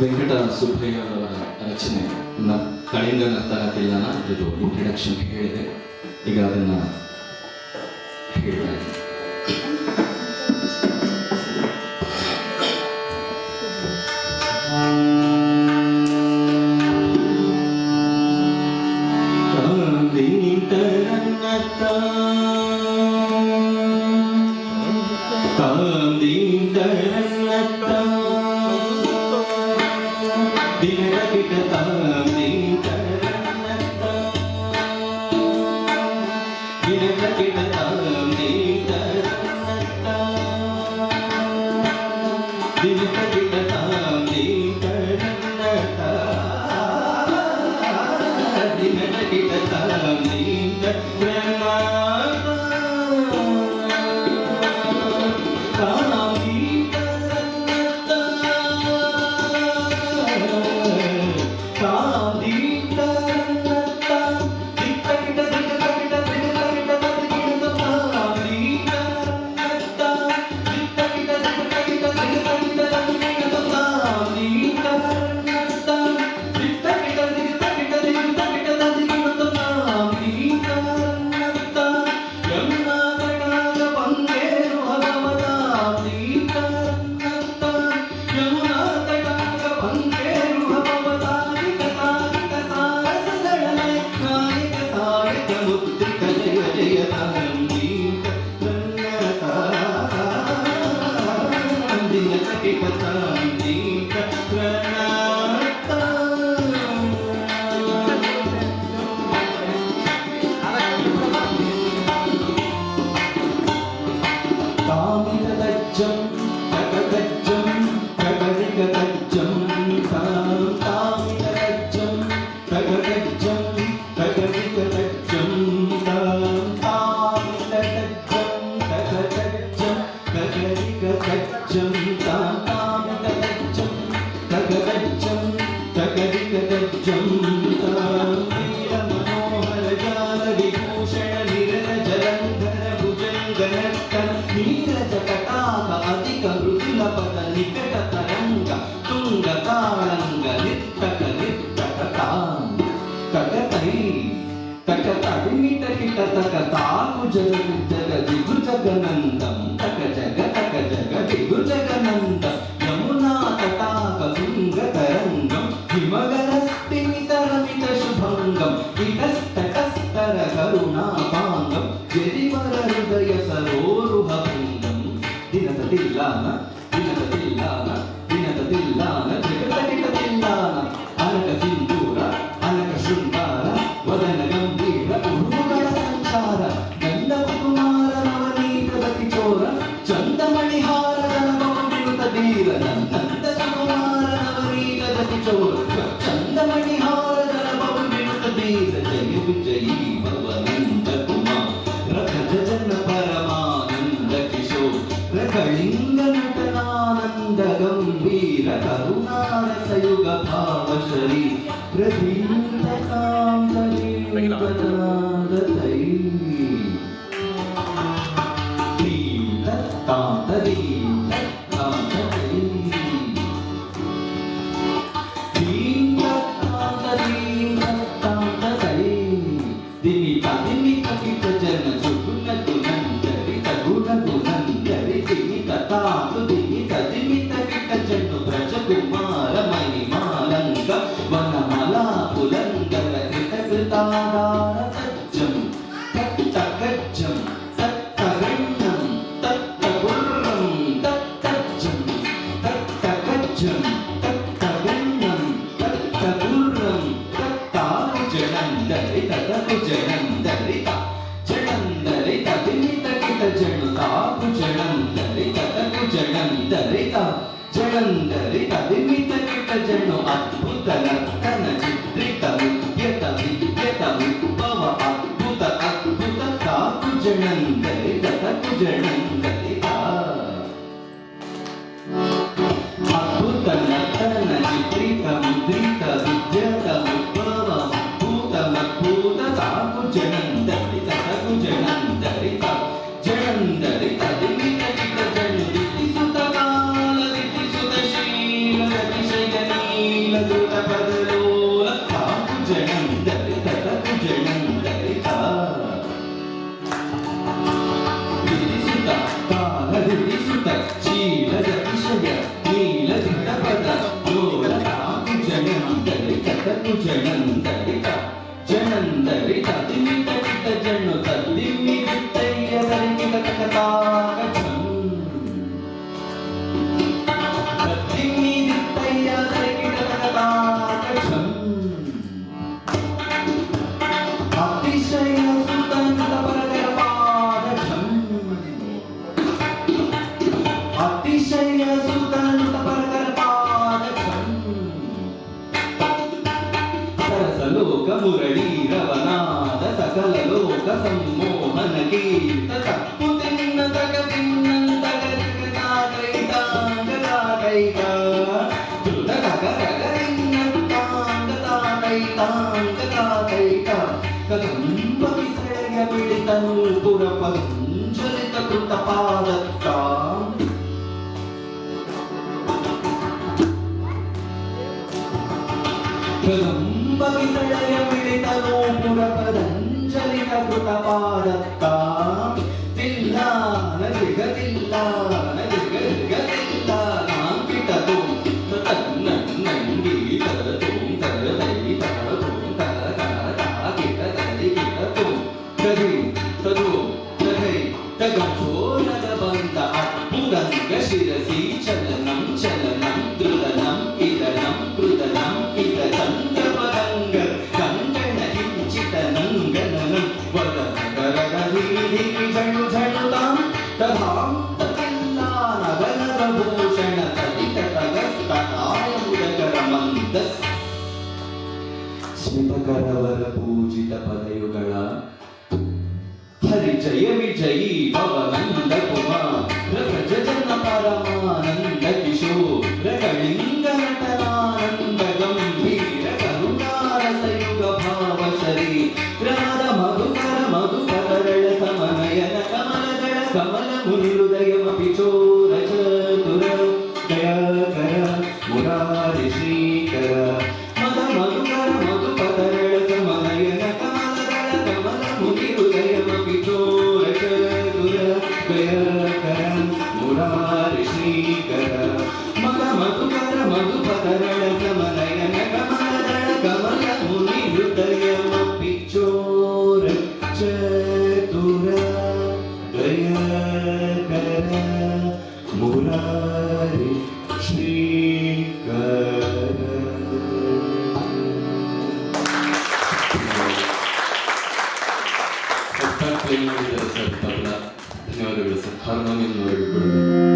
ವೆಂಕಟ ಸುಬ್ಬಯ್ಯ ಅವರ ರಚನೆ ಕಳಿಂಗ ನರ್ತನ ತಿಲ್ಲನ ಇದು ಇಂಟ್ರಡಕ್ಷನ್ ಹೇಳಿದೆ. ಈಗ ಅದನ್ನು ಹೇಳ್ತಾ ಇದ್ದೀನಿ. జగనందం తక జగ దిగు జగనందం యమునా తటాక తుంగ తరంగం హిమగరస్తిమితరమిత శుభంగం ఇతస్తకస్తర కరుణాపాంగం జరివర హృదయ సరోరుహంగం దినత తిల్లాన జగతటిట తిల్లాన అనక సింధూర అనక శృంగార వదన గంభీర ఉరుముగడ సంచార కళింగ నటనానంద గంభీర కరుణారసయుగ భావశరీ ప్రదీప్తకాంతలీతనాదతై జనందరిత విమిత కిట జను అద్భుత నర్తన చిత్రిత విద్యత విద్యత విభవ అద్భుత అద్భుత తాకు జనందరిత తకు జనందరిత అద్భుత నర్తన చిత్రిత ముద్రిత విద్యత విభవ అద్భుత అద్భుత తాకు జనందరిత తకు జనందరిత జనందరిత విమిత కిట జను దితి సుత కాల దితి సుత శ్రీల అతిశయనీ ತಗಚಂ ತಿಮ್ಮಿ ದಿತ್ತಯ್ಯ ತರಕಿಟ ತಗಚಂ ಅತಿಶಯ ಸುತಂತ ಪರಗರ ಪಾದಚಂ ಅತಿಶಯ ಸುತಂತ ಪರಗರ ಪಾದಚಂ ಸರಸಲೋಕ ಮುರಳಿ ರವನಾದ ಸಕಲ ಲೋಕ ಸಂಮೋಹನ ಗೀತ ತಪ್ಪು ತಿನ್ನ ತಗ ತಿನ್ನಂತ ಕೈತ ಧೃತ ಕಗ ರಗ ಕೈತ ಕದಂಬ ವಿಸಳೆಯ ಬಿಳಿತನು ಪುರ ಪಂಚಲಿತ ಕೃತ ಪಾದತ್ತ ಕದಂಬ ವಿಸಳೆಯ ಬಿಳಿತನು ಪುರ ಪದಂಜಲಿತ ಕೃತ ಪಾದತ್ತ ತಿಲ್ಲ ನದಿಗತಿಲ್ಲ ನದಿಗತಿಲ್ಲ ನಾಂಕಿಟದು ತನ್ನಂಗಿ ತರತು ತರದೈ ತರತು ಕಿಟ ತರಿ ಕಿಟತು ತರಿ ತದು ತರೈ ತಗಚೋಲದ ಬಂದ ಅದ್ಭುರಂಗ ಶಿರಸಿ ಚಲನಂ ಚಲನಂ ದೃಢನಂ ಇದನಂ ಕೃತನಂ ಇದ ಚಂದ್ರಪದಂಗ ಕಂಗಣ ಕಿಂಚಿತ ನಂಗನಂ ವದನಗರದ ಹೀಳಿ ಝಣು ಝಣುತಾಂ ತಥಾಂ ತತಿಲ್ಲ ನಗನದ ಭೂಷಣ ತದಿತ ತಗಸ್ತನಾಯ ಮುದಕರ ಮಂದಸ್ ಸ್ಮಿತಕರವರ ಪೂಜಿತ ಪದಯುಗಳ ಹರಿಜಯ ವಿಜಯೀ ಭವನಂದ ಕುಮಾರ ಪ್ರಜನ ಪರಮಾನಂದ ಕಿಶೋರ ಕಳಿಂಗ ನಟನಾನಂದ ಗಂಭೀರ ಕರುಣಾರಸಯುಗ ಭಾವ ಶರೀರಾದ ಮಧುಕರಳ ಸಮನಯನ ಕಮಲದಳ ಕಮಲ ಮುನಿ ಹೃದಯಮಪಿ ಚೋರ ಚತುರ ದಯಾಕರ ಮುರಾರಿ ಶ್ರೀಕರ ಮಧುಕರಳ ಸಮನಯನ ಕಮಲದಳ ಕಮಲ ಮುನಿ ಹೃದಯಮಪಿ ಚೋರ ಚತುರ ದಯಾಕರ ಮುರಾರಿ ಶ್ರೀಕರ ಮಧುಕರಳ ಸಮನಯನ ಕಮಲದಳ ಕಮಲ ಮುನಿ ಹೃದಯಮಪಿ ಚೋರ ಚತುರ ದಯಾಕರ ಮುರಾರಿ ಶ್ರೀಕರ. ಸರ್ ತಬಲ ಧನ್ಯವಾದಗಳು ಸರ್ ಹಾರ್ಮೋನಿಯಂ ನೋಡಿಕೊಳ್ಳಿ